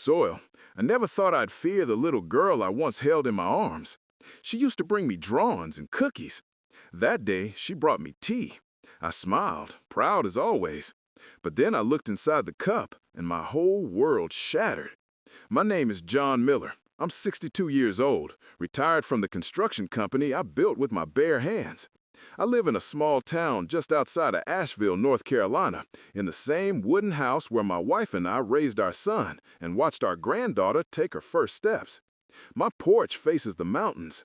Soil, I never thought I'd fear the little girl I once held in my arms. She used to bring me drawings and cookies. That day, she brought me tea. I smiled, proud as always. But then I looked inside the cup, and my whole world shattered. My name is John Miller. I'm 62 years old, retired from the construction company I built with my bare hands. I live in a small town just outside of Asheville, North Carolina, in the same wooden house where my wife and I raised our son and watched our granddaughter take her first steps. My porch faces the mountains.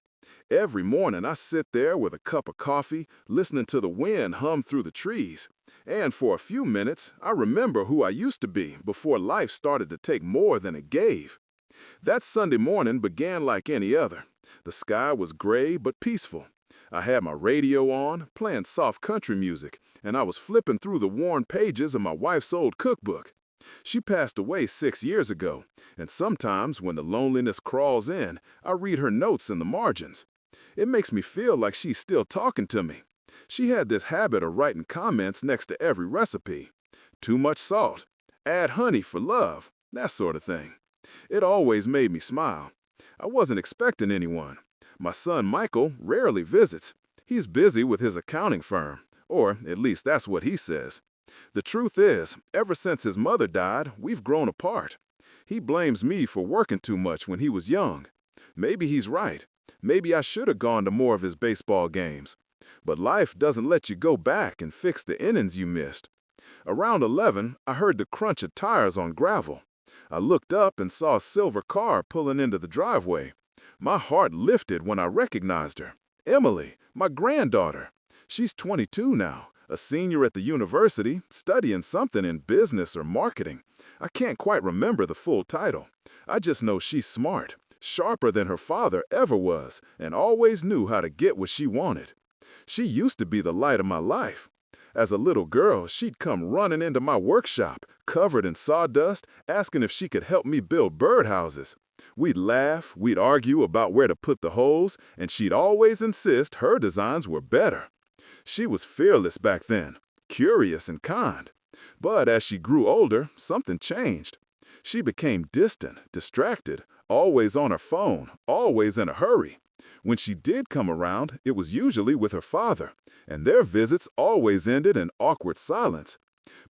Every morning I sit there with a cup of coffee, listening to the wind hum through the trees. And for a few minutes, I remember who I used to be before life started to take more than it gave. That Sunday morning began like any other. The sky was gray but peaceful. I had my radio on, playing soft country music, and I was flipping through the worn pages of my wife's old cookbook. She passed away 6 years ago, and sometimes when the loneliness crawls in, I read her notes in the margins. It makes me feel like she's still talking to me. She had this habit of writing comments next to every recipe. Too much salt, add honey for love, that sort of thing. It always made me smile. I wasn't expecting anyone. My son Michael rarely visits. He's busy with his accounting firm, or at least that's what he says. The truth is, ever since his mother died, we've grown apart. He blames me for working too much when he was young. Maybe he's right. Maybe I should have gone to more of his baseball games. But life doesn't let you go back and fix the innings you missed. Around 11, I heard the crunch of tires on gravel. I looked up and saw a silver car pulling into the driveway. My heart lifted when I recognized her. Emily, my granddaughter. She's 22 now, a senior at the university, studying something in business or marketing. I can't quite remember the full title. I just know she's smart, sharper than her father ever was, and always knew how to get what she wanted. She used to be the light of my life. As a little girl, she'd come running into my workshop, covered in sawdust, asking if she could help me build birdhouses. We'd laugh, we'd argue about where to put the holes, and she'd always insist her designs were better. She was fearless back then, curious and kind. But as she grew older, something changed. She became distant, distracted, always on her phone, always in a hurry. When she did come around, it was usually with her father, and their visits always ended in awkward silence.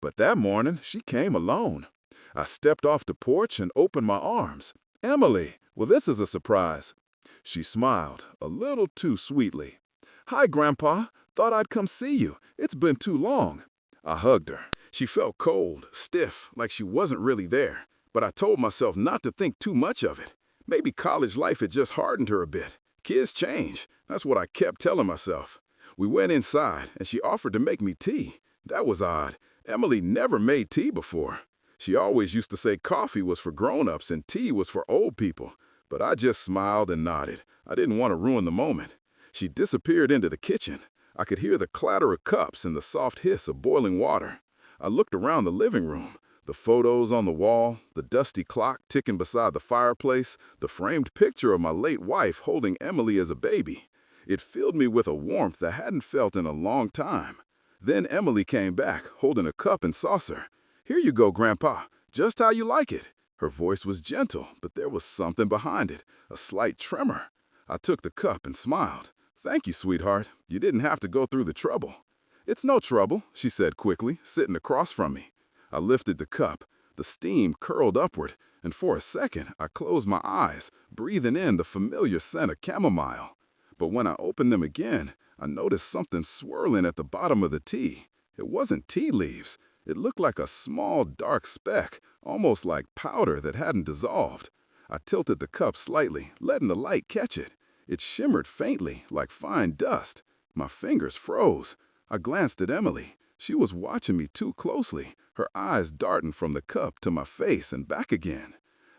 But that morning, she came alone. I stepped off the porch and opened my arms. "Emily, well, this is a surprise." She smiled, a little too sweetly. "Hi, Grandpa. Thought I'd come see you. It's been too long." I hugged her. She felt cold, stiff, like she wasn't really there. But I told myself not to think too much of it. Maybe college life had just hardened her a bit. Kids change. That's what I kept telling myself. We went inside, and she offered to make me tea. That was odd. Emily never made tea before. She always used to say coffee was for grown-ups and tea was for old people. But I just smiled and nodded. I didn't want to ruin the moment. She disappeared into the kitchen. I could hear the clatter of cups and the soft hiss of boiling water. I looked around the living room. The photos on the wall, the dusty clock ticking beside the fireplace, the framed picture of my late wife holding Emily as a baby. It filled me with a warmth I hadn't felt in a long time. Then Emily came back, holding a cup and saucer. "Here you go, Grandpa, just how you like it." Her voice was gentle, but there was something behind it, a slight tremor. I took the cup and smiled. "Thank you, sweetheart. You didn't have to go through the trouble." "It's no trouble," she said quickly, sitting across from me. I lifted the cup. The steam curled upward, and for a second I closed my eyes, breathing in the familiar scent of chamomile. But when I opened them again, I noticed something swirling at the bottom of the tea. It wasn't tea leaves. It looked like a small, dark speck, almost like powder that hadn't dissolved. I tilted the cup slightly, letting the light catch it. It shimmered faintly, like fine dust. My fingers froze. I glanced at Emily. She was watching me too closely, her eyes darting from the cup to my face and back again.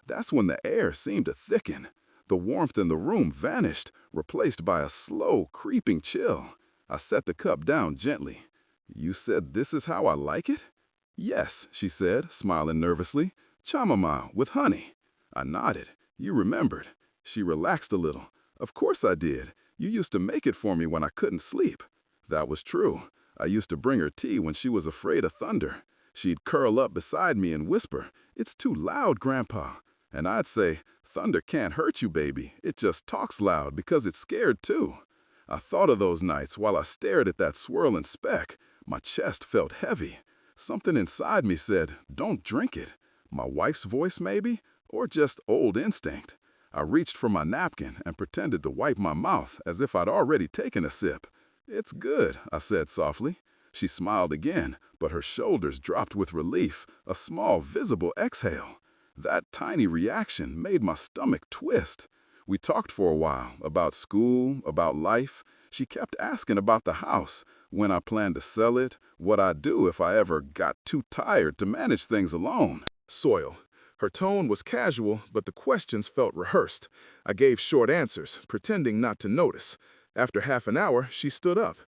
That's when the air seemed to thicken. The warmth in the room vanished, replaced by a slow, creeping chill. I set the cup down gently. "You said this is how I like it?" "Yes," she said, smiling nervously. "Chamomile with honey." I nodded. "You remembered." She relaxed a little. "Of course I did. You used to make it for me when I couldn't sleep." That was true. I used to bring her tea when she was afraid of thunder. She'd curl up beside me and whisper, "It's too loud, Grandpa." And I'd say, "Thunder can't hurt you, baby. It just talks loud because it's scared too." I thought of those nights while I stared at that swirling speck. My chest felt heavy. Something inside me said, "Don't drink it." My wife's voice, maybe? Or just old instinct? I reached for my napkin and pretended to wipe my mouth as if I'd already taken a sip. "It's good," I said softly. She smiled again, but her shoulders dropped with relief, a small visible exhale. That tiny reaction made my stomach twist. We talked for a while about school, about life. She kept asking about the house, when I planned to sell it, what I'd do if I ever got too tired to manage things alone. Soil. Her tone was casual, but the questions felt rehearsed. I gave short answers, pretending not to notice. After half an hour, she stood up.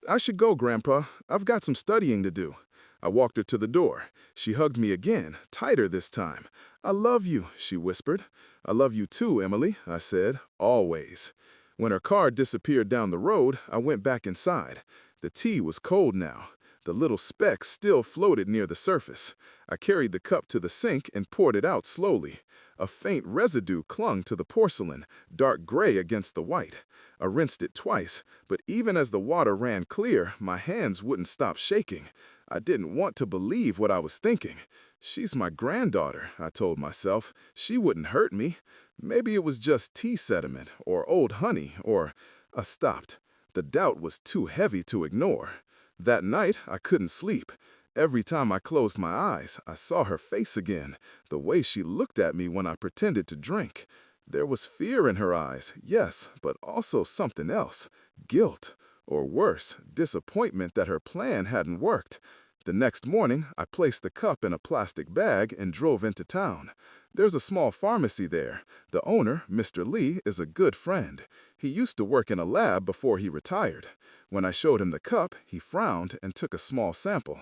"I should go, Grandpa. I've got some studying to do." I walked her to the door. She hugged me again, tighter this time. "I love you," she whispered. "I love you too, Emily," I said, "always." When her car disappeared down the road, I went back inside. The tea was cold now. The little speck still floated near the surface. I carried the cup to the sink and poured it out slowly. A faint residue clung to the porcelain, dark gray against the white. I rinsed it twice, but even as the water ran clear, my hands wouldn't stop shaking. I didn't want to believe what I was thinking. "She's my granddaughter," I told myself. "She wouldn't hurt me." Maybe it was just tea sediment, or old honey, or... I stopped. The doubt was too heavy to ignore. That night, I couldn't sleep. Every time I closed my eyes, I saw her face again, the way she looked at me when I pretended to drink. There was fear in her eyes, yes, but also something else. Guilt, or worse, disappointment that her plan hadn't worked. The next morning, I placed the cup in a plastic bag and drove into town. There's a small pharmacy there. The owner, Mr. Lee, is a good friend. He used to work in a lab before he retired. When I showed him the cup, he frowned and took a small sample.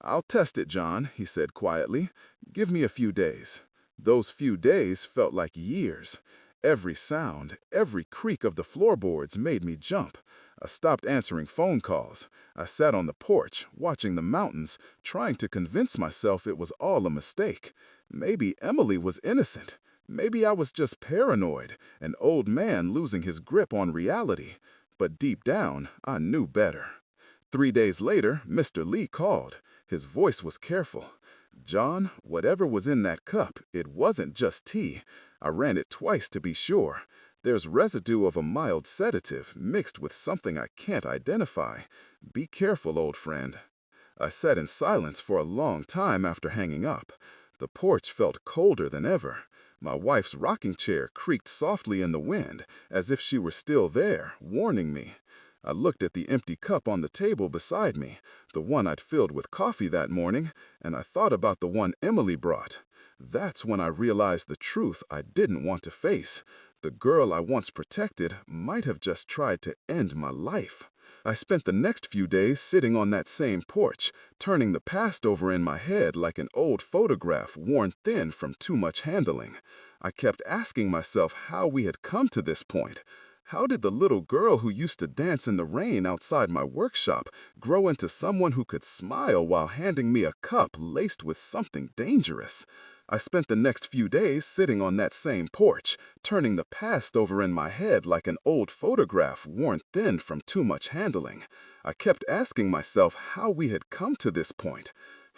"I'll test it, John," he said quietly. "Give me a few days." Those few days felt like years. Every sound, every creak of the floorboards made me jump. I stopped answering phone calls. I sat on the porch, watching the mountains, trying to convince myself it was all a mistake. Maybe Emily was innocent. Maybe I was just paranoid, an old man losing his grip on reality. But deep down, I knew better. 3 days later, Mr. Lee called. His voice was careful. "John, whatever was in that cup, it wasn't just tea. I ran it twice to be sure. There's residue of a mild sedative mixed with something I can't identify. Be careful, old friend." I sat in silence for a long time after hanging up. The porch felt colder than ever. My wife's rocking chair creaked softly in the wind, as if she were still there, warning me. I looked at the empty cup on the table beside me, the one I'd filled with coffee that morning, and I thought about the one Emily brought. That's when I realized the truth I didn't want to face. The girl I once protected might have just tried to end my life. I spent the next few days sitting on that same porch, turning the past over in my head like an old photograph worn thin from too much handling. I kept asking myself how we had come to this point. How did the little girl who used to dance in the rain outside my workshop grow into someone who could smile while handing me a cup laced with something dangerous? I spent the next few days sitting on that same porch, turning the past over in my head like an old photograph worn thin from too much handling. I kept asking myself how we had come to this point.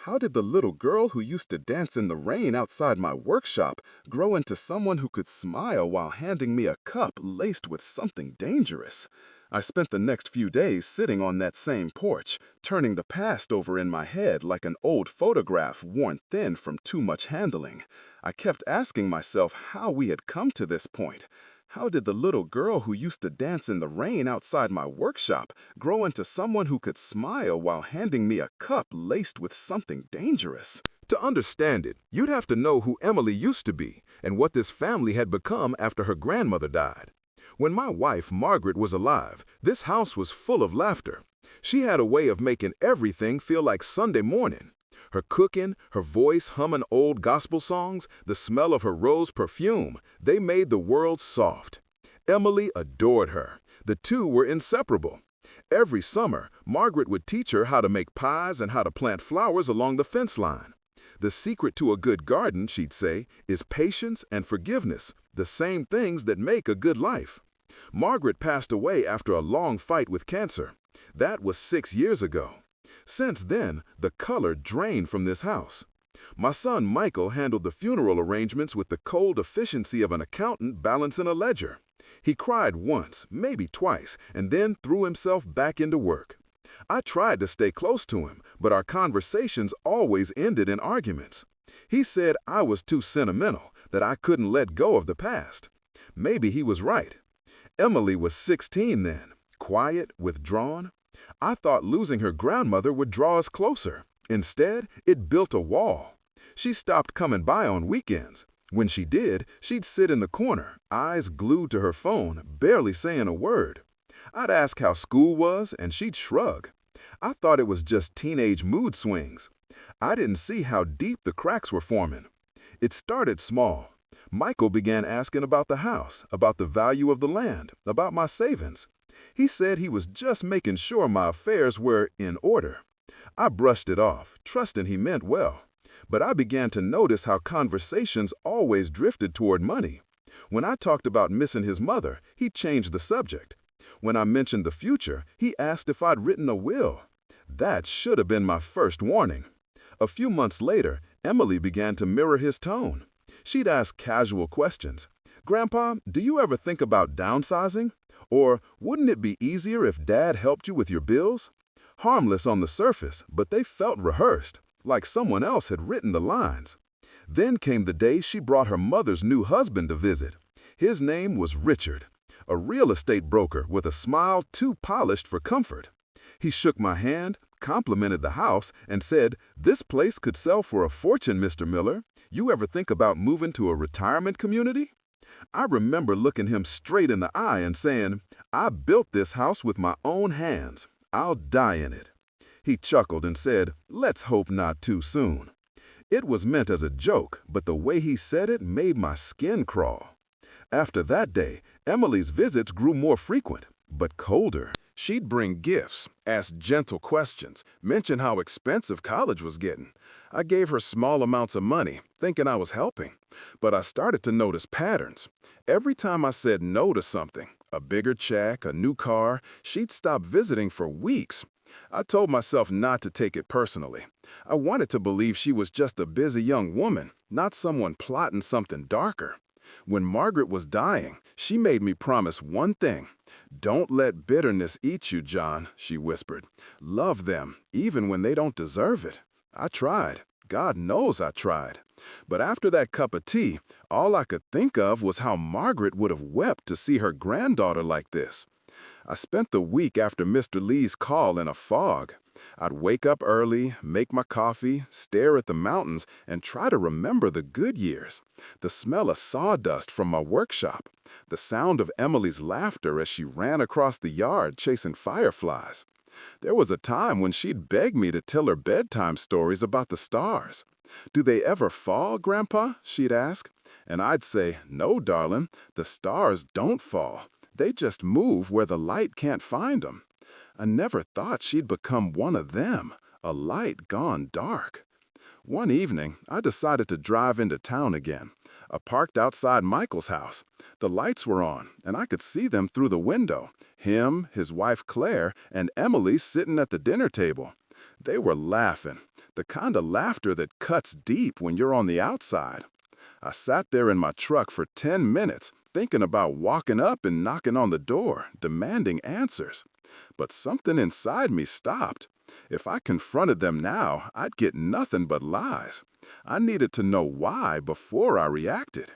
How did the little girl who used to dance in the rain outside my workshop grow into someone who could smile while handing me a cup laced with something dangerous? I spent the next few days sitting on that same porch, turning the past over in my head like an old photograph worn thin from too much handling. I kept asking myself how we had come to this point. How did the little girl who used to dance in the rain outside my workshop grow into someone who could smile while handing me a cup laced with something dangerous? To understand it, you'd have to know who Emily used to be and what this family had become after her grandmother died. When my wife, Margaret, was alive, this house was full of laughter. She had a way of making everything feel like Sunday morning. Her cooking, her voice humming old gospel songs, the smell of her rose perfume, they made the world soft. Emily adored her. The two were inseparable. Every summer, Margaret would teach her how to make pies and how to plant flowers along the fence line. The secret to a good garden, she'd say, is patience and forgiveness, the same things that make a good life. Margaret passed away after a long fight with cancer. That was 6 years ago. Since then, the color drained from this house. My son Michael handled the funeral arrangements with the cold efficiency of an accountant balancing a ledger. He cried once, maybe twice, and then threw himself back into work. I tried to stay close to him, but our conversations always ended in arguments. He said I was too sentimental, that I couldn't let go of the past. Maybe he was right. Emily was 16 then, quiet, withdrawn. I thought losing her grandmother would draw us closer. Instead, it built a wall. She stopped coming by on weekends. When she did, she'd sit in the corner, eyes glued to her phone, barely saying a word. I'd ask how school was, and she'd shrug. I thought it was just teenage mood swings. I didn't see how deep the cracks were forming. It started small. Michael began asking about the house, about the value of the land, about my savings. He said he was just making sure my affairs were in order. I brushed it off, trusting he meant well. But I began to notice how conversations always drifted toward money. When I talked about missing his mother, he changed the subject. When I mentioned the future, he asked if I'd written a will. That should have been my first warning. A few months later, Emily began to mirror his tone. She'd ask casual questions. "Grandpa, do you ever think about downsizing?" Or, "Wouldn't it be easier if Dad helped you with your bills?" Harmless on the surface, but they felt rehearsed, like someone else had written the lines. Then came the day she brought her mother's new husband to visit. His name was Richard, a real estate broker with a smile too polished for comfort. He shook my hand, complimented the house, and said, "This place could sell for a fortune, Mr. Miller. You ever think about moving to a retirement community?" I remember looking him straight in the eye and saying, "I built this house with my own hands. I'll die in it." He chuckled and said, "Let's hope not too soon." It was meant as a joke, but the way he said it made my skin crawl. After that day, Emily's visits grew more frequent, but colder. She'd bring gifts, ask gentle questions, mention how expensive college was getting. I gave her small amounts of money, thinking I was helping. But I started to notice patterns. Every time I said no to something, a bigger check, a new car, she'd stop visiting for weeks. I told myself not to take it personally. I wanted to believe she was just a busy young woman, not someone plotting something darker. When Margaret was dying, she made me promise one thing. "Don't let bitterness eat you, John," she whispered. "Love them, even when they don't deserve it." I tried. God knows I tried. But after that cup of tea, all I could think of was how Margaret would have wept to see her granddaughter like this. I spent the week after Mr. Lee's call in a fog. I'd wake up early, make my coffee, stare at the mountains, and try to remember the good years. The smell of sawdust from my workshop. The sound of Emily's laughter as she ran across the yard chasing fireflies. There was a time when she'd beg me to tell her bedtime stories about the stars. "Do they ever fall, Grandpa?" she'd ask. And I'd say, "No, darling, the stars don't fall. They just move where the light can't find them." I never thought she'd become one of them, a light gone dark. One evening, I decided to drive into town again. I parked outside Michael's house. The lights were on, and I could see them through the window. Him, his wife Claire, and Emily sitting at the dinner table. They were laughing, the kind of laughter that cuts deep when you're on the outside. I sat there in my truck for 10 minutes, thinking about walking up and knocking on the door, demanding answers. But something inside me stopped. If I confronted them now, I'd get nothing but lies. I needed to know why before I reacted.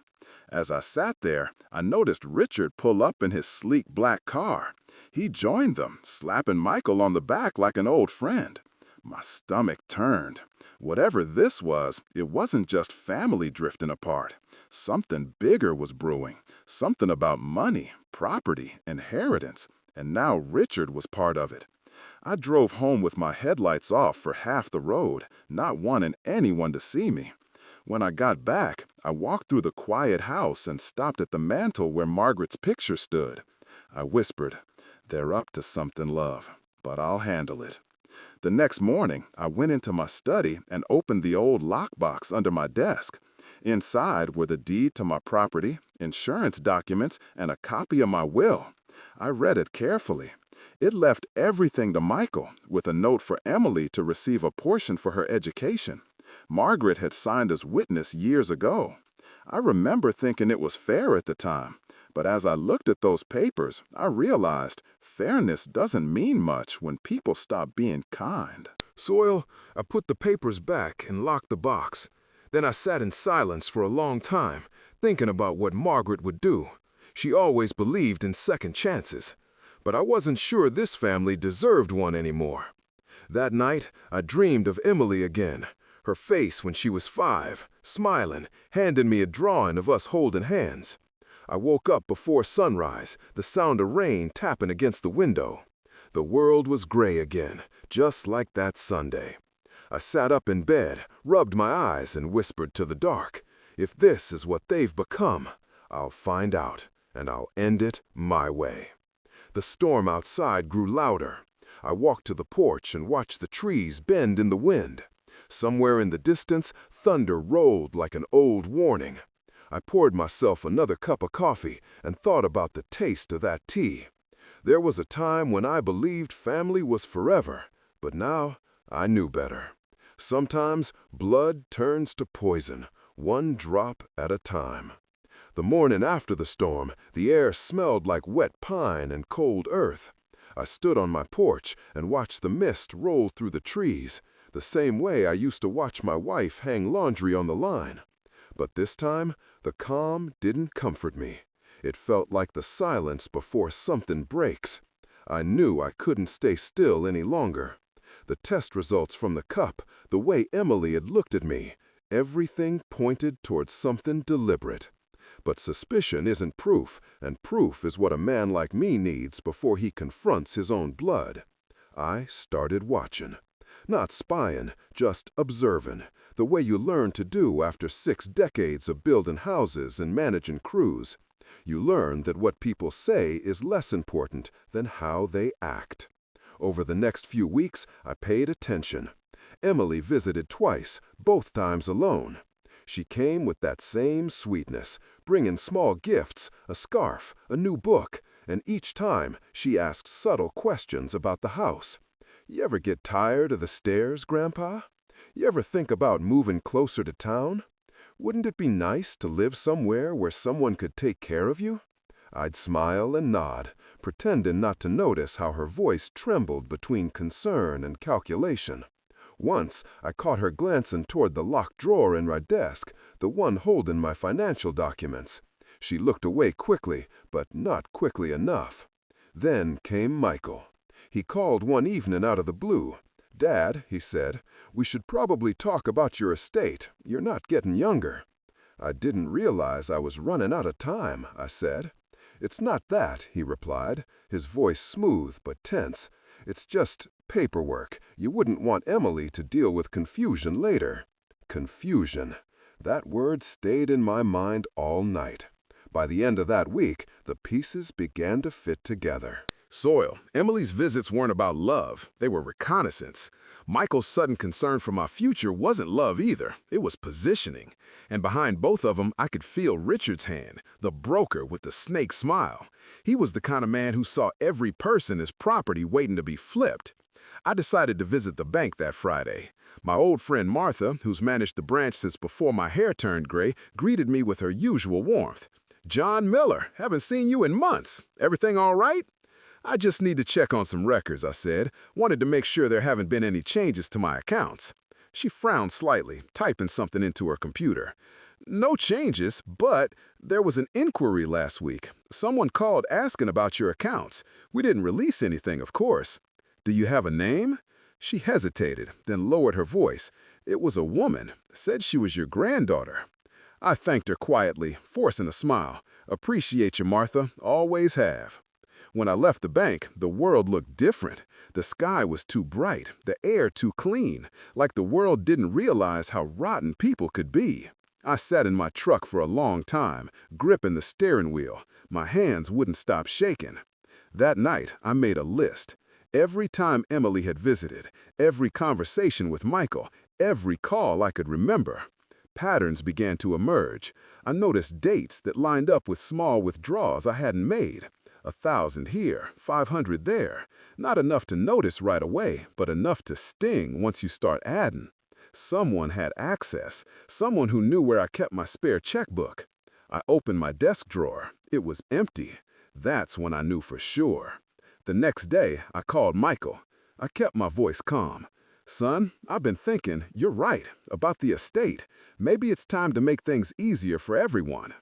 As I sat there, I noticed Richard pull up in his sleek black car. He joined them, slapping Michael on the back like an old friend. My stomach turned. Whatever this was, it wasn't just family drifting apart. Something bigger was brewing. Something about money, property, inheritance. And now Richard was part of it. I drove home with my headlights off for half the road, not wanting anyone to see me. When I got back, I walked through the quiet house and stopped at the mantel where Margaret's picture stood. I whispered, "They're up to something, love, but I'll handle it." The next morning, I went into my study and opened the old lockbox under my desk. Inside were the deed to my property, insurance documents, and a copy of my will. I read it carefully. It left everything to Michael, with a note for Emily to receive a portion for her education. Margaret had signed as witness years ago. I remember thinking it was fair at the time, but as I looked at those papers, I realized fairness doesn't mean much when people stop being kind. Soil, I put the papers back and locked the box. Then I sat in silence for a long time, thinking about what Margaret would do. She always believed in second chances. But I wasn't sure this family deserved one anymore. That night, I dreamed of Emily again, her face when she was 5, smiling, handing me a drawing of us holding hands. I woke up before sunrise, the sound of rain tapping against the window. The world was gray again, just like that Sunday. I sat up in bed, rubbed my eyes, and whispered to the dark, if this is what they've become, I'll find out, and I'll end it my way. The storm outside grew louder. I walked to the porch and watched the trees bend in the wind. Somewhere in the distance, thunder rolled like an old warning. I poured myself another cup of coffee and thought about the taste of that tea. There was a time when I believed family was forever, but now I knew better. Sometimes blood turns to poison, one drop at a time. The morning after the storm, the air smelled like wet pine and cold earth. I stood on my porch and watched the mist roll through the trees, the same way I used to watch my wife hang laundry on the line. But this time, the calm didn't comfort me. It felt like the silence before something breaks. I knew I couldn't stay still any longer. The test results from the cup, the way Emily had looked at me, everything pointed towards something deliberate. But suspicion isn't proof, and proof is what a man like me needs before he confronts his own blood. I started watching. Not spying, just observing, the way you learn to do after 6 decades of building houses and managing crews. You learn that what people say is less important than how they act. Over the next few weeks, I paid attention. Emily visited twice, both times alone. She came with that same sweetness, bringing small gifts, a scarf, a new book, and each time she asked subtle questions about the house. You ever get tired of the stairs, Grandpa? You ever think about moving closer to town? Wouldn't it be nice to live somewhere where someone could take care of you? I'd smile and nod, pretending not to notice how her voice trembled between concern and calculation. Once, I caught her glancing toward the locked drawer in my desk, the one holding my financial documents. She looked away quickly, but not quickly enough. Then came Michael. He called one evening out of the blue. "Dad," he said, "we should probably talk about your estate. You're not getting younger." "I didn't realize I was running out of time," I said. "It's not that," he replied, his voice smooth but tense. "It's just paperwork. You wouldn't want Emily to deal with confusion later." Confusion. That word stayed in my mind all night. By the end of that week, the pieces began to fit together. Soil, Emily's visits weren't about love. They were reconnaissance. Michael's sudden concern for my future wasn't love either. It was positioning. And behind both of them, I could feel Richard's hand, the broker with the snake smile. He was the kind of man who saw every person as property waiting to be flipped. I decided to visit the bank that Friday. My old friend Martha, who's managed the branch since before my hair turned gray, greeted me with her usual warmth. "John Miller, haven't seen you in months. Everything all right?" "I just need to check on some records," I said. "Wanted to make sure there haven't been any changes to my accounts." She frowned slightly, typing something into her computer. "No changes, but there was an inquiry last week. Someone called asking about your accounts. We didn't release anything, of course." "Do you have a name?" She hesitated, then lowered her voice. "It was a woman. Said she was your granddaughter." I thanked her quietly, forcing a smile. "Appreciate you, Martha. Always have." When I left the bank, the world looked different. The sky was too bright, the air too clean, like the world didn't realize how rotten people could be. I sat in my truck for a long time, gripping the steering wheel. My hands wouldn't stop shaking. That night, I made a list. Every time Emily had visited, every conversation with Michael, every call I could remember, patterns began to emerge. I noticed dates that lined up with small withdrawals I hadn't made. 1,000 here, 500 there. Not enough to notice right away, but enough to sting once you start adding. Someone had access, someone who knew where I kept my spare checkbook. I opened my desk drawer. It was empty. That's when I knew for sure. The next day, I called Michael. I kept my voice calm. Son, I've been thinking, you're right, about the estate. Maybe it's time to make things easier for everyone.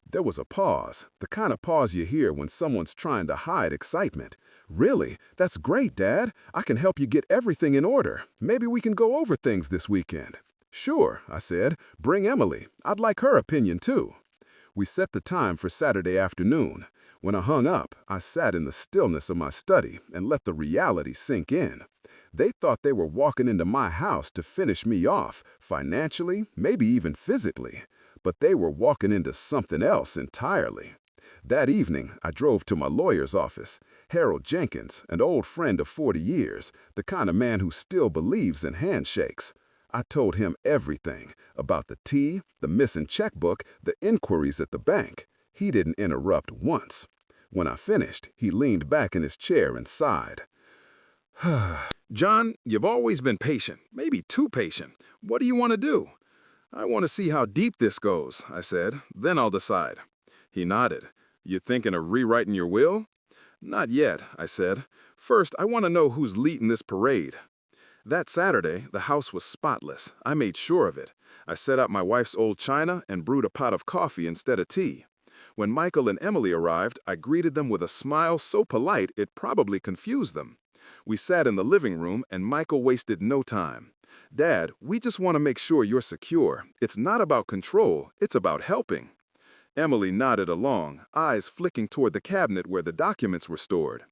There was a pause, the kind of pause you hear when someone's trying to hide excitement. Really? That's great, Dad. I can help you get everything in order. Maybe we can go over things this weekend. Sure, I said. Bring Emily. I'd like her opinion, too. We set the time for Saturday afternoon. When I hung up, I sat in the stillness of my study and let the reality sink in. They thought they were walking into my house to finish me off, financially, maybe even physically. But they were walking into something else entirely. That evening, I drove to my lawyer's office. Harold Jenkins, an old friend of 40 years, the kind of man who still believes in handshakes. I told him everything about the tea, the missing checkbook, the inquiries at the bank. He didn't interrupt once. When I finished, he leaned back in his chair and sighed. John, you've always been patient, maybe too patient. What do you want to do? I want to see how deep this goes, I said. Then I'll decide. He nodded. You thinking of rewriting your will? Not yet, I said. First, I want to know who's leading this parade. That Saturday, the house was spotless. I made sure of it. I set up my wife's old china and brewed a pot of coffee instead of tea. When Michael and Emily arrived, I greeted them with a smile so polite it probably confused them. We sat in the living room and Michael wasted no time. Dad, we just want to make sure you're secure. It's not about control, it's about helping. Emily nodded along, eyes flicking toward the cabinet where the documents were stored.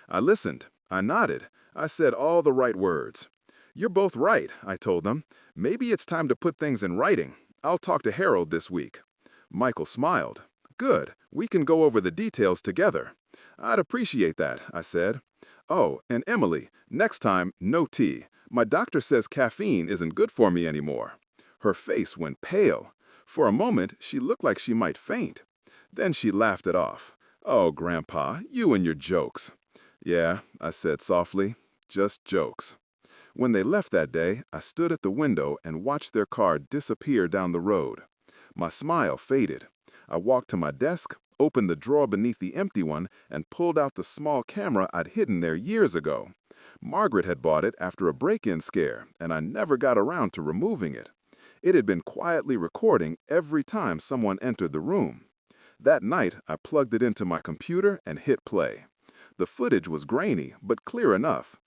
I listened. I nodded. I said all the right words. You're both right, I told them. Maybe it's time to put things in writing. I'll talk to Harold this week. Michael smiled. Good. We can go over the details together. I'd appreciate that, I said. Oh, and Emily, next time, no tea. My doctor says caffeine isn't good for me anymore. Her face went pale. For a moment, she looked like she might faint. Then she laughed it off. Oh, Grandpa, you and your jokes. Yeah, I said softly, just jokes. When they left that day, I stood at the window and watched their car disappear down the road. My smile faded. I walked to my desk, opened the drawer beneath the empty one, and pulled out the small camera I'd hidden there years ago. Margaret had bought it after a break-in scare, and I never got around to removing it. It had been quietly recording every time someone entered the room. That night, I plugged it into my computer and hit play. The footage was grainy, but clear enough.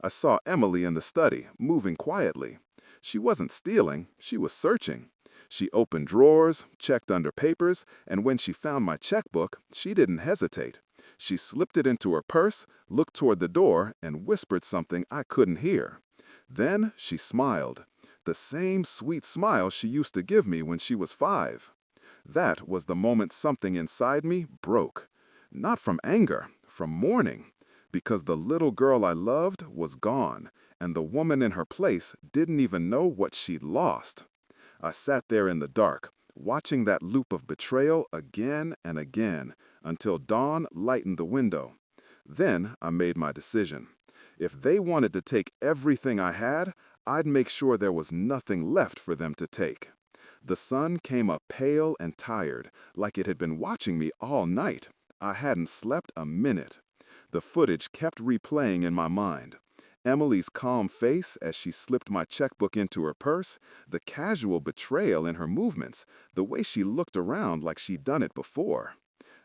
I saw Emily in the study, moving quietly. She wasn't stealing, she was searching. She opened drawers, checked under papers, and when she found my checkbook, she didn't hesitate. She slipped it into her purse, looked toward the door, and whispered something I couldn't hear. Then she smiled. The same sweet smile she used to give me when she was 5. That was the moment something inside me broke. Not from anger, from mourning. Because the little girl I loved was gone, and the woman in her place didn't even know what she'd lost. I sat there in the dark, watching that loop of betrayal again and again, until dawn lightened the window. Then I made my decision. If they wanted to take everything I had, I'd make sure there was nothing left for them to take. The sun came up pale and tired, like it had been watching me all night. I hadn't slept a minute. The footage kept replaying in my mind. Emily's calm face as she slipped my checkbook into her purse, the casual betrayal in her movements, the way she looked around like she'd done it before.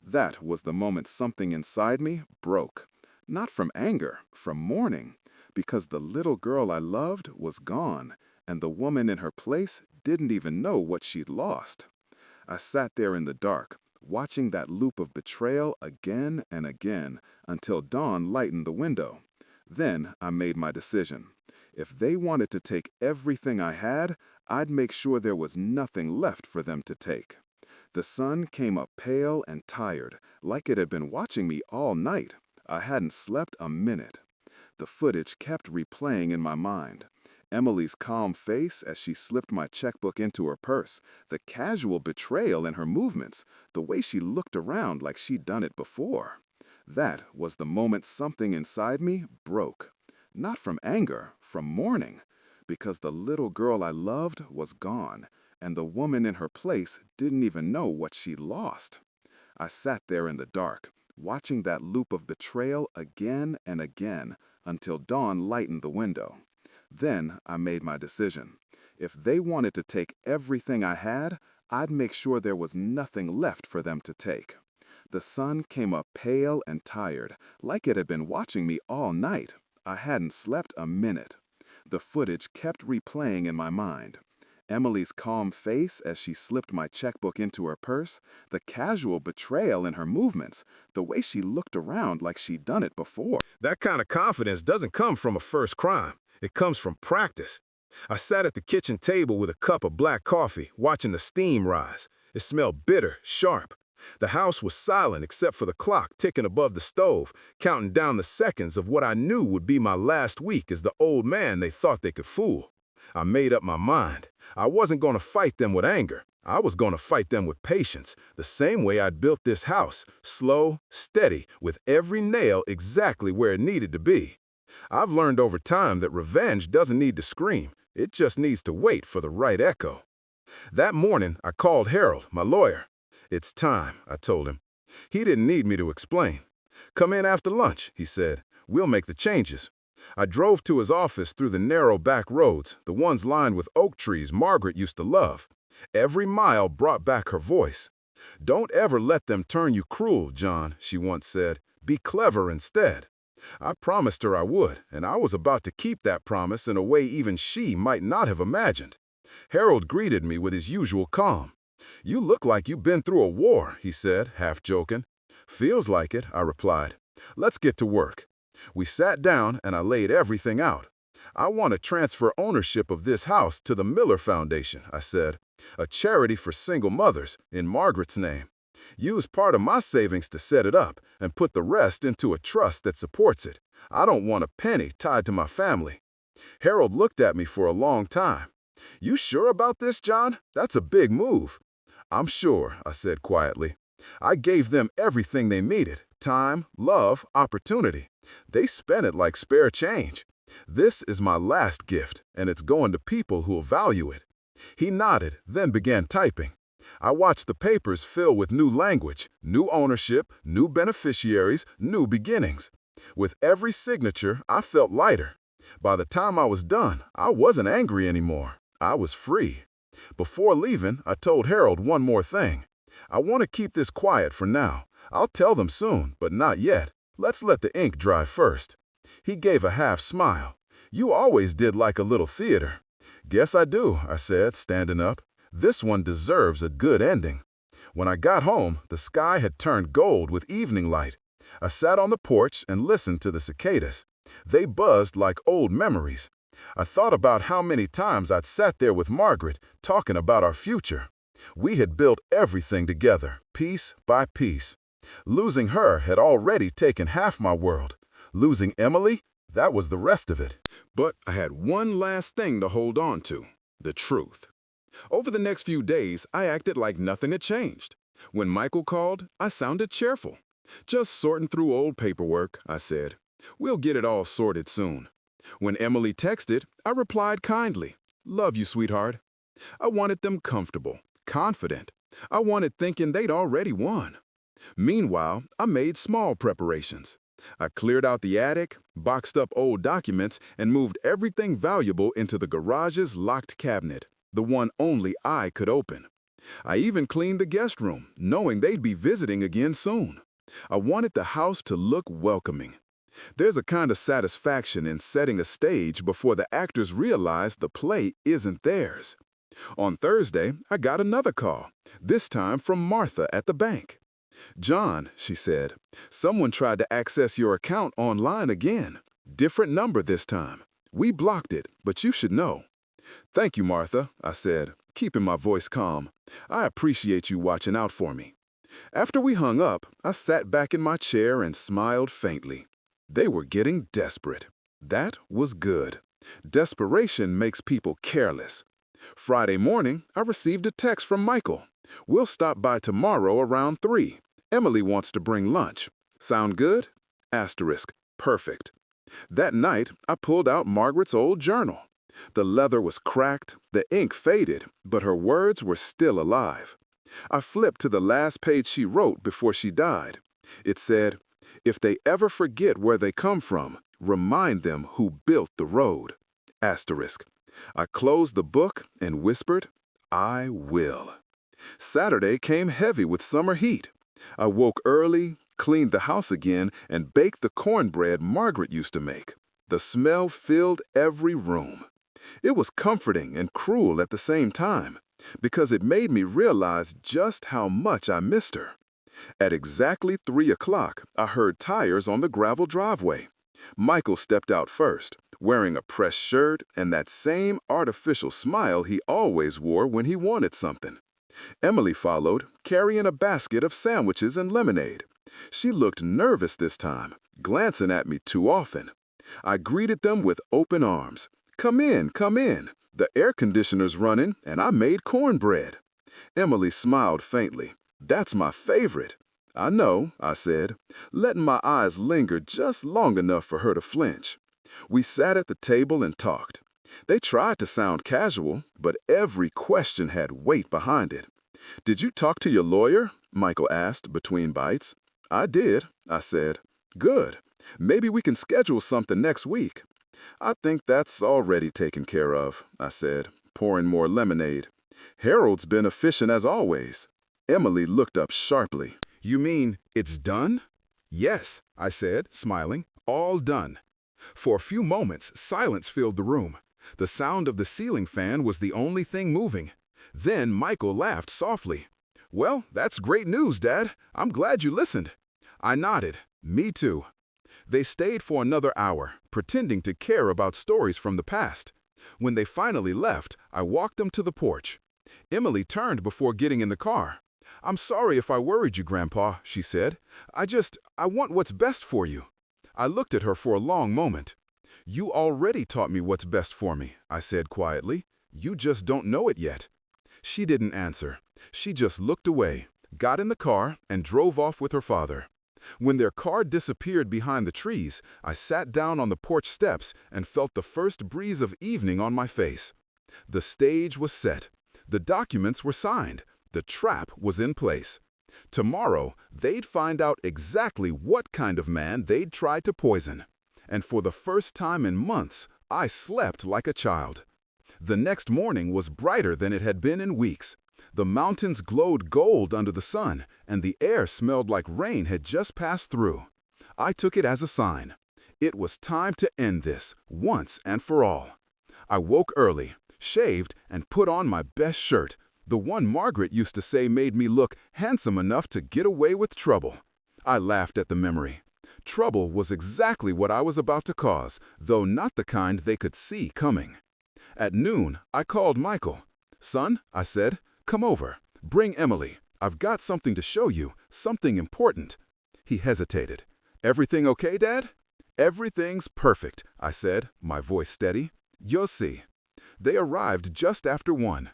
That was the moment something inside me broke. Not from anger, from mourning, because the little girl I loved was gone, and the woman in her place didn't even know what she'd lost. I sat there in the dark, watching that loop of betrayal again and again, until dawn lightened the window. Then I made my decision. If they wanted to take everything I had, I'd make sure there was nothing left for them to take. The sun came up pale and tired, like it had been watching me all night. I hadn't slept a minute. The footage kept replaying in my mind. Emily's calm face as she slipped my checkbook into her purse, the casual betrayal in her movements, the way she looked around like she'd done it before. That was the moment something inside me broke. Not from anger, from mourning, because the little girl I loved was gone, and the woman in her place didn't even know what she'd lost. I sat there in the dark, watching that loop of betrayal again and again until dawn lightened the window. Then I made my decision. If they wanted to take everything I had, I'd make sure there was nothing left for them to take. The sun came up pale and tired, like it had been watching me all night. I hadn't slept a minute. The footage kept replaying in my mind. Emily's calm face as she slipped my checkbook into her purse, the casual betrayal in her movements, the way she looked around like she'd done it before. That kind of confidence doesn't come from a first crime. It comes from practice. I sat at the kitchen table with a cup of black coffee, watching the steam rise. It smelled bitter, sharp. The house was silent except for the clock ticking above the stove, counting down the seconds of what I knew would be my last week as the old man they thought they could fool. I made up my mind. I wasn't going to fight them with anger. I was going to fight them with patience, the same way I'd built this house, slow, steady, with every nail exactly where it needed to be. I've learned over time that revenge doesn't need to scream. It just needs to wait for the right echo. That morning, I called Harold, my lawyer. "It's time," I told him. He didn't need me to explain. "Come in after lunch," he said. "We'll make the changes." I drove to his office through the narrow back roads, the ones lined with oak trees Margaret used to love. Every mile brought back her voice. "Don't ever let them turn you cruel, John," she once said. "Be clever instead." I promised her I would, and I was about to keep that promise in a way even she might not have imagined. Harold greeted me with his usual calm. "You look like you've been through a war," he said, half joking. "Feels like it," I replied. "Let's get to work." We sat down and I laid everything out. "I want to transfer ownership of this house to the Miller Foundation," I said, "a charity for single mothers in Margaret's name. Use part of my savings to set it up and put the rest into a trust that supports it. I don't want a penny tied to my family." Harold looked at me for a long time. "You sure about this, John? That's a big move." "I'm sure," I said quietly. I gave them everything they needed: time, love, opportunity. They spent it like spare change. This is my last gift, and it's going to people who'll value it. He nodded, then began typing. I watched the papers fill with new language, new ownership, new beneficiaries, new beginnings. With every signature, I felt lighter. By the time I was done, I wasn't angry anymore. I was free. Before leaving, I told Harold one more thing. "I want to keep this quiet for now. I'll tell them soon, but not yet. Let's let the ink dry first." He gave a half smile. "You always did like a little theater." "Guess I do," I said, standing up. "This one deserves a good ending." When I got home, the sky had turned gold with evening light. I sat on the porch and listened to the cicadas. They buzzed like old memories. I thought about how many times I'd sat there with Margaret, talking about our future. We had built everything together, piece by piece. Losing her had already taken half my world. Losing Emily, that was the rest of it. But I had one last thing to hold on to: the truth. Over the next few days, I acted like nothing had changed. When Michael called, I sounded cheerful. "Just sorting through old paperwork," I said. "We'll get it all sorted soon." When Emily texted, I replied kindly, "Love you, sweetheart." I wanted them comfortable, confident. I wanted thinking they'd already won. Meanwhile, I made small preparations. I cleared out the attic, boxed up old documents, and moved everything valuable into the garage's locked cabinet, the one only I could open. I even cleaned the guest room, knowing they'd be visiting again soon. I wanted the house to look welcoming. There's a kind of satisfaction in setting a stage before the actors realize the play isn't theirs. On Thursday, I got another call, this time from Martha at the bank. "John," she said, "someone tried to access your account online again. Different number this time. We blocked it, but you should know." "Thank you, Martha," I said, keeping my voice calm. "I appreciate you watching out for me." After we hung up, I sat back in my chair and smiled faintly. They were getting desperate. That was good. Desperation makes people careless. Friday morning, I received a text from Michael. We'll stop by tomorrow around 3. Emily wants to bring lunch. Sound good? Asterisk. Perfect. That night, I pulled out Margaret's old journal. The leather was cracked, the ink faded, but her words were still alive. I flipped to the last page she wrote before she died. It said, "If they ever forget where they come from, remind them who built the road." Asterisk. I closed the book and whispered, "I will." Saturday came heavy with summer heat. I woke early, cleaned the house again, and baked the cornbread Margaret used to make. The smell filled every room. It was comforting and cruel at the same time, because it made me realize just how much I missed her. At exactly 3 o'clock, I heard tires on the gravel driveway. Michael stepped out first, wearing a pressed shirt and that same artificial smile he always wore when he wanted something. Emily followed, carrying a basket of sandwiches and lemonade. She looked nervous this time, glancing at me too often. I greeted them with open arms. "Come in, come in. The air conditioner's running, and I made cornbread." Emily smiled faintly. "That's my favorite." "I know," I said, letting my eyes linger just long enough for her to flinch. We sat at the table and talked. They tried to sound casual, but every question had weight behind it. "Did you talk to your lawyer?" Michael asked between bites. "I did," I said. "Good. Maybe we can schedule something next week." "I think that's already taken care of," I said, pouring more lemonade. "Harold's been efficient as always." Emily looked up sharply. "You mean it's done?" "Yes," I said, smiling. "All done." For a few moments, silence filled the room. The sound of the ceiling fan was the only thing moving. Then Michael laughed softly. "Well, that's great news, Dad. I'm glad you listened." I nodded. "Me too." They stayed for another hour, pretending to care about stories from the past. When they finally left, I walked them to the porch. Emily turned before getting in the car. "I'm sorry if I worried you, Grandpa," she said. I want what's best for you." I looked at her for a long moment. "You already taught me what's best for me," I said quietly. "You just don't know it yet." She didn't answer. She just looked away, got in the car, and drove off with her father. When their car disappeared behind the trees, I sat down on the porch steps and felt the first breeze of evening on my face. The stage was set. The documents were signed. The trap was in place. Tomorrow, they'd find out exactly what kind of man they'd tried to poison. And for the first time in months, I slept like a child. The next morning was brighter than it had been in weeks. The mountains glowed gold under the sun, and the air smelled like rain had just passed through. I took it as a sign. It was time to end this, once and for all. I woke early, shaved, and put on my best shirt, the one Margaret used to say made me look handsome enough to get away with trouble. I laughed at the memory. Trouble was exactly what I was about to cause, though not the kind they could see coming. At noon, I called Michael. "Son," I said, "come over. Bring Emily. I've got something to show you, something important." He hesitated. "Everything okay, Dad?" "Everything's perfect," I said, my voice steady. "You'll see." They arrived just after 1.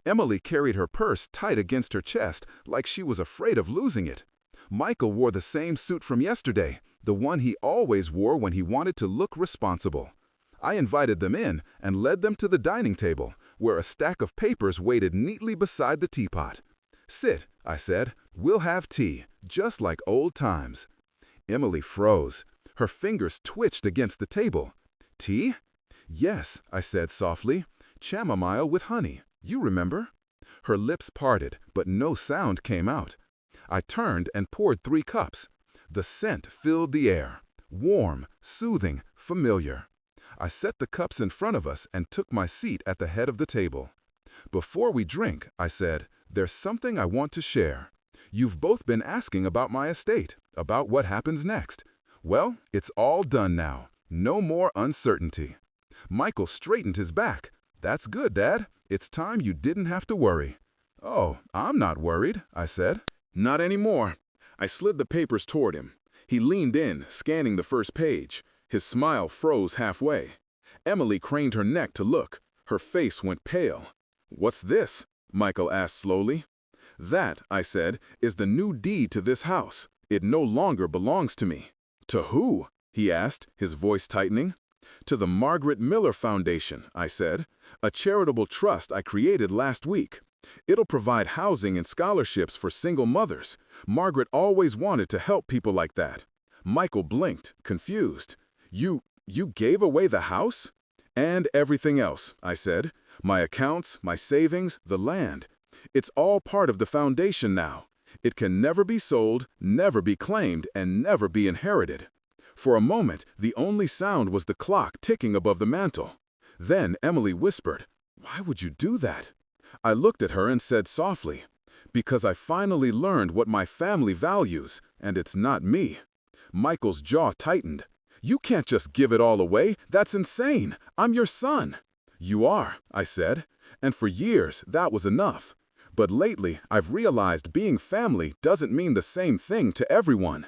Emily carried her purse tight against her chest like she was afraid of losing it. Michael wore the same suit from yesterday, the one he always wore when he wanted to look responsible. I invited them in and led them to the dining table, where a stack of papers waited neatly beside the teapot. "Sit," I said. "We'll have tea, just like old times." Emily froze. Her fingers twitched against the table. "Tea?" "Yes," I said softly. "Chamomile with honey. You remember?" Her lips parted, but no sound came out. I turned and poured 3 cups. The scent filled the air. Warm, soothing, familiar. I set the cups in front of us and took my seat at the head of the table. "Before we drink," I said, "there's something I want to share. You've both been asking about my estate, about what happens next. Well, it's all done now. No more uncertainty." Michael straightened his back. "That's good, Dad. It's time you didn't have to worry." "Oh, I'm not worried," I said. Not anymore. I slid the papers toward him. He leaned in, scanning the first page. His smile froze halfway. Emily craned her neck to look. Her face went pale. "What's this?" Michael asked slowly. "That," I said, "is the new deed to this house. It no longer belongs to me." "To who?" he asked, his voice tightening. "To the Margaret Miller Foundation," I said, "a charitable trust I created last week. It'll provide housing and scholarships for single mothers. Margaret always wanted to help people like that." Michael blinked, confused. You gave away the house?" "And everything else," I said. "My accounts, my savings, the land. It's all part of the foundation now. It can never be sold, never be claimed, and never be inherited." For a moment, the only sound was the clock ticking above the mantel. Then Emily whispered, "Why would you do that?" I looked at her and said softly, "Because I finally learned what my family values, and it's not me." Michael's jaw tightened. "You can't just give it all away. That's insane. I'm your son." "You are," I said, "and for years that was enough. But lately I've realized being family doesn't mean the same thing to everyone."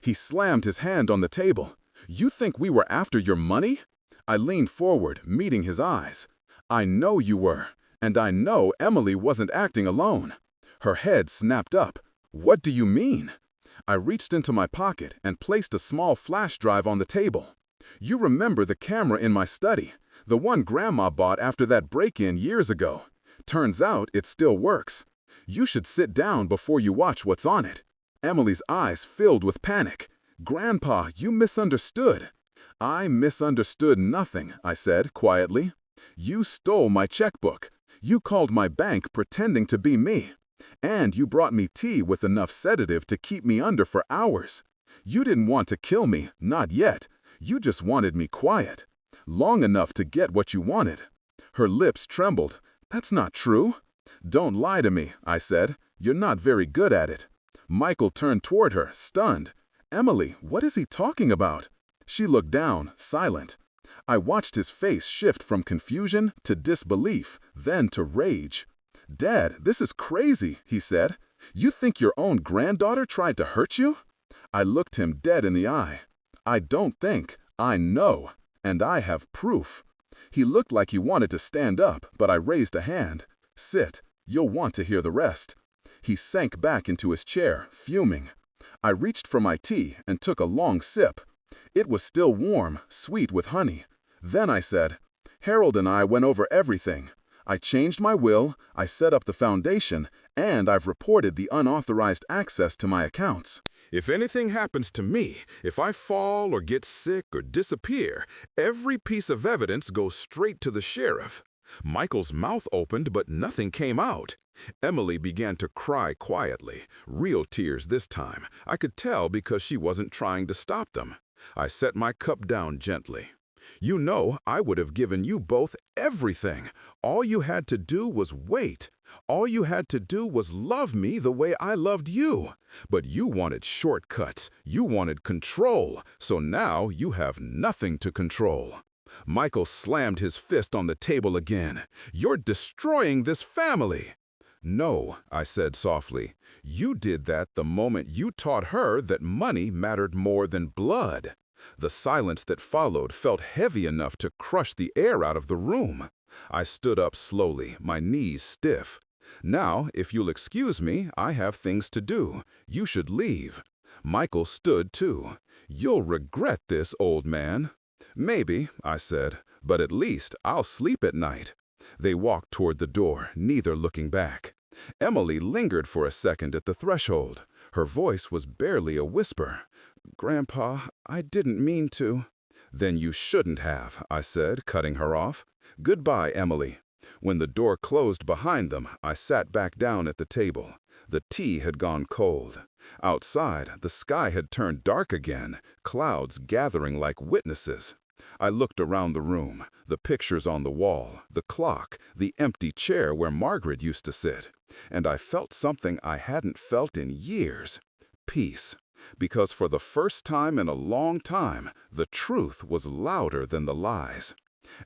He slammed his hand on the table. "You think we were after your money?" I leaned forward, meeting his eyes. "I know you were, and I know Emily wasn't acting alone." Her head snapped up. "What do you mean?" I reached into my pocket and placed a small flash drive on the table. "You remember the camera in my study, the one Grandma bought after that break-in years ago. Turns out it still works. You should sit down before you watch what's on it." Emily's eyes filled with panic. "Grandpa, you misunderstood." "I misunderstood nothing," I said quietly. "You stole my checkbook. You called my bank pretending to be me. And you brought me tea with enough sedative to keep me under for hours. You didn't want to kill me, not yet. You just wanted me quiet. Long enough to get what you wanted." Her lips trembled. "That's not true." "Don't lie to me," I said. "You're not very good at it." Michael turned toward her, stunned. "Emily, what is he talking about?" She looked down, silent. I watched his face shift from confusion to disbelief, then to rage. "Dad, this is crazy," he said. "You think your own granddaughter tried to hurt you?" I looked him dead in the eye. "I don't think, I know, and I have proof." He looked like he wanted to stand up, but I raised a hand. "Sit, you'll want to hear the rest." He sank back into his chair, fuming. I reached for my tea and took a long sip. It was still warm, sweet with honey. Then I said, "Harold and I went over everything. I changed my will, I set up the foundation, and I've reported the unauthorized access to my accounts. If anything happens to me, if I fall or get sick or disappear, every piece of evidence goes straight to the sheriff." Michael's mouth opened, but nothing came out. Emily began to cry quietly, real tears this time. I could tell because she wasn't trying to stop them. I set my cup down gently. "You know, I would have given you both everything. All you had to do was wait. All you had to do was love me the way I loved you. But you wanted shortcuts. You wanted control. So now you have nothing to control." Michael slammed his fist on the table again. "You're destroying this family." "No," I said softly. "You did that the moment you taught her that money mattered more than blood." The silence that followed felt heavy enough to crush the air out of the room. I stood up slowly, my knees stiff. "Now, if you'll excuse me, I have things to do. You should leave." Michael stood too. "You'll regret this, old man." "Maybe," I said, "but at least I'll sleep at night." They walked toward the door, neither looking back. Emily lingered for a second at the threshold. Her voice was barely a whisper. "Grandpa, I didn't mean to." "Then you shouldn't have," I said, cutting her off. "Goodbye, Emily." When the door closed behind them, I sat back down at the table. The tea had gone cold. Outside, the sky had turned dark again, clouds gathering like witnesses. I looked around the room, the pictures on the wall, the clock, the empty chair where Margaret used to sit, and I felt something I hadn't felt in years. Peace. Because for the first time in a long time, the truth was louder than the lies.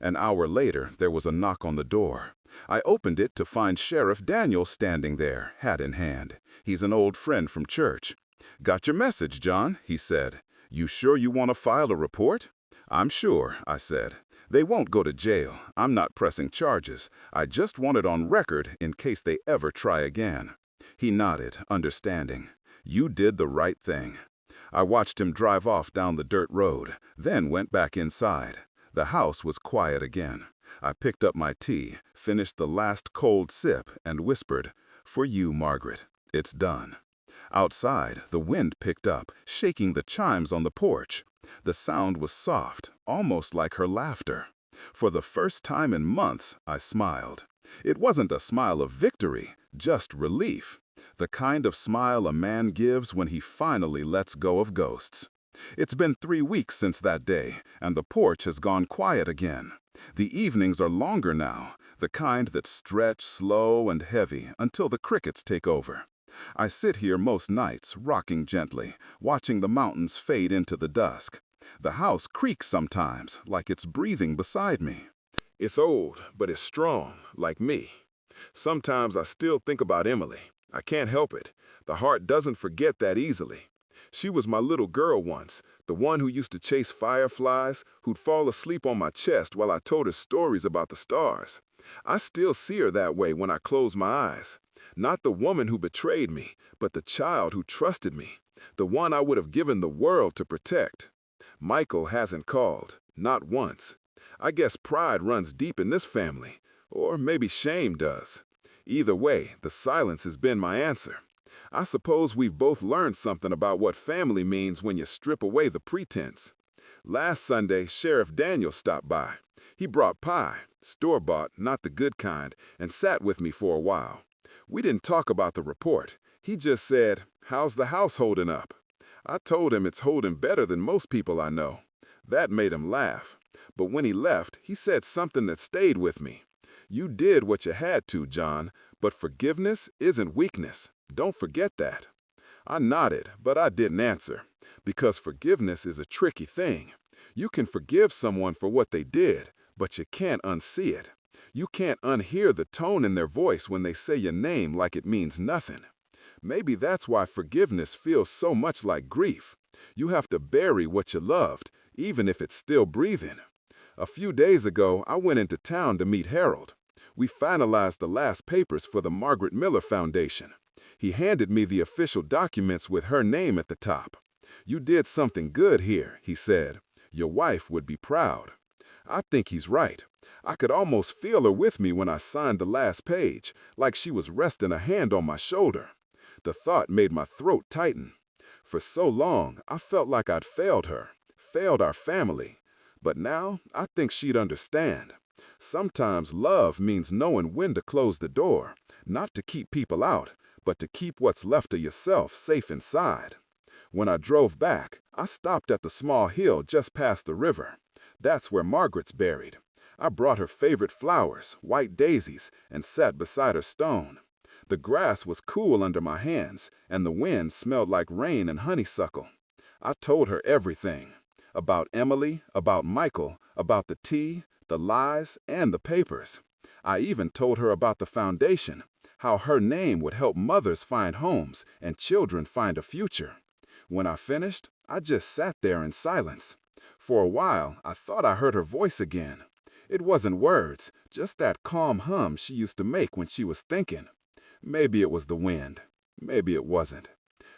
An hour later, there was a knock on the door. I opened it to find Sheriff Daniel standing there, hat in hand. He's an old friend from church. "Got your message, John," he said. "You sure you want to file a report?" "I'm sure," I said. "They won't go to jail. I'm not pressing charges. I just want it on record in case they ever try again." He nodded, understanding. "You did the right thing." I watched him drive off down the dirt road, then went back inside. The house was quiet again. I picked up my tea, finished the last cold sip, and whispered, "For you, Margaret. It's done." Outside, the wind picked up, shaking the chimes on the porch. The sound was soft, almost like her laughter. For the first time in months, I smiled. It wasn't a smile of victory, just relief. The kind of smile a man gives when he finally lets go of ghosts. It's been 3 weeks since that day, and the porch has gone quiet again. The evenings are longer now, the kind that stretch slow and heavy until the crickets take over. I sit here most nights, rocking gently, watching the mountains fade into the dusk. The house creaks sometimes, like it's breathing beside me. It's old, but it's strong, like me. Sometimes I still think about Emily. I can't help it. The heart doesn't forget that easily. She was my little girl once, the one who used to chase fireflies, who'd fall asleep on my chest while I told her stories about the stars. I still see her that way when I close my eyes. Not the woman who betrayed me, but the child who trusted me, the one I would have given the world to protect. Michael hasn't called, not once. I guess pride runs deep in this family, or maybe shame does. Either way, the silence has been my answer. I suppose we've both learned something about what family means when you strip away the pretense. Last Sunday, Sheriff Daniel stopped by. He brought pie, store-bought, not the good kind, and sat with me for a while. We didn't talk about the report. He just said, "How's the house holding up?" I told him it's holding better than most people I know. That made him laugh. But when he left, he said something that stayed with me. "You did what you had to, John, but forgiveness isn't weakness. Don't forget that." I nodded, but I didn't answer, because forgiveness is a tricky thing. You can forgive someone for what they did, but you can't unsee it. You can't unhear the tone in their voice when they say your name like it means nothing. Maybe that's why forgiveness feels so much like grief. You have to bury what you loved, even if it's still breathing. A few days ago, I went into town to meet Harold. We finalized the last papers for the Margaret Miller Foundation. He handed me the official documents with her name at the top. "You did something good here," he said. "Your wife would be proud." I think he's right. I could almost feel her with me when I signed the last page, like she was resting a hand on my shoulder. The thought made my throat tighten. For so long, I felt like I'd failed her, failed our family. But now, I think she'd understand. Sometimes love means knowing when to close the door, not to keep people out, but to keep what's left of yourself safe inside. When I drove back, I stopped at the small hill just past the river. That's where Margaret's buried. I brought her favorite flowers, white daisies, and sat beside her stone. The grass was cool under my hands, and the wind smelled like rain and honeysuckle. I told her everything. About Emily, about Michael, about the tea, the lies, and the papers. I even told her about the foundation, how her name would help mothers find homes and children find a future. When I finished, I just sat there in silence. For a while, I thought I heard her voice again. It wasn't words, just that calm hum she used to make when she was thinking. Maybe it was the wind. Maybe it wasn't.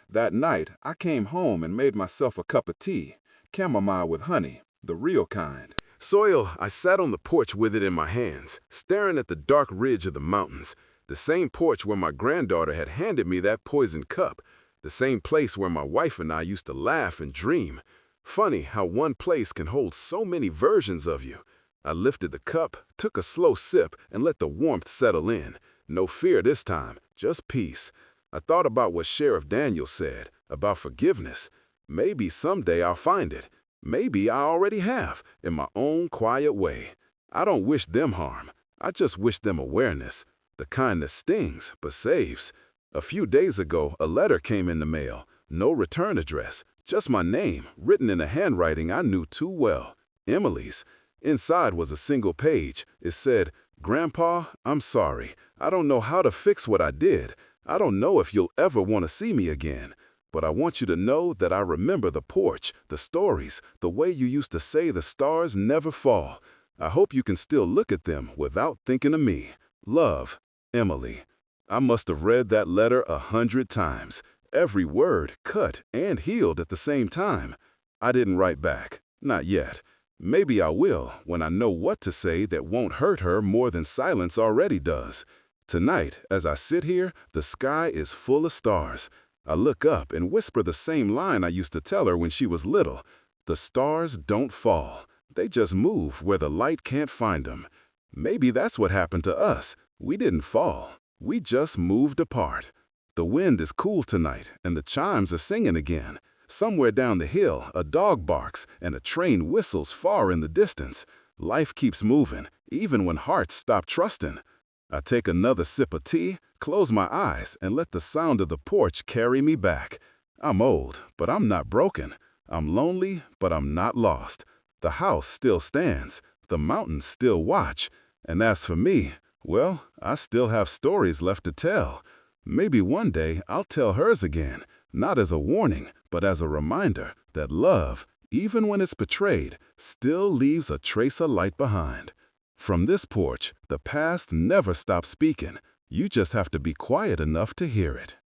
That night, I came home and made myself a cup of tea, chamomile with honey, the real kind. Soil, I sat on the porch with it in my hands, staring at the dark ridge of the mountains, the same porch where my granddaughter had handed me that poisoned cup, the same place where my wife and I used to laugh and dream. Funny how one place can hold so many versions of you. I lifted the cup, took a slow sip, and let the warmth settle in. No fear this time, just peace. I thought about what Sheriff Daniel said, about forgiveness. Maybe someday I'll find it. Maybe I already have, in my own quiet way. I don't wish them harm. I just wish them awareness. The kind that stings, but saves. A few days ago, a letter came in the mail. No return address, just my name, written in a handwriting I knew too well. Emily's. Inside was a single page. It said, "Grandpa, I'm sorry. I don't know how to fix what I did. I don't know if you'll ever want to see me again. But I want you to know that I remember the porch, the stories, the way you used to say the stars never fall. I hope you can still look at them without thinking of me. Love, Emily. I must have read that letter 100 times. Every word cut and healed at the same time. I didn't write back. Not yet. Maybe I will when I know what to say that won't hurt her more than silence already does. Tonight, as I sit here, the sky is full of stars. I look up and whisper the same line I used to tell her when she was little. The stars don't fall. They just move where the light can't find them. Maybe that's what happened to us. We didn't fall. We just moved apart. The wind is cool tonight, and the chimes are singing again. Somewhere down the hill, a dog barks, and a train whistles far in the distance. Life keeps moving, even when hearts stop trusting. I take another sip of tea, close my eyes, and let the sound of the porch carry me back. I'm old, but I'm not broken. I'm lonely, but I'm not lost. The house still stands. The mountains still watch. And as for me, well, I still have stories left to tell. Maybe one day I'll tell hers again, not as a warning, but as a reminder that love, even when it's betrayed, still leaves a trace of light behind. From this porch, the past never stops speaking. You just have to be quiet enough to hear it.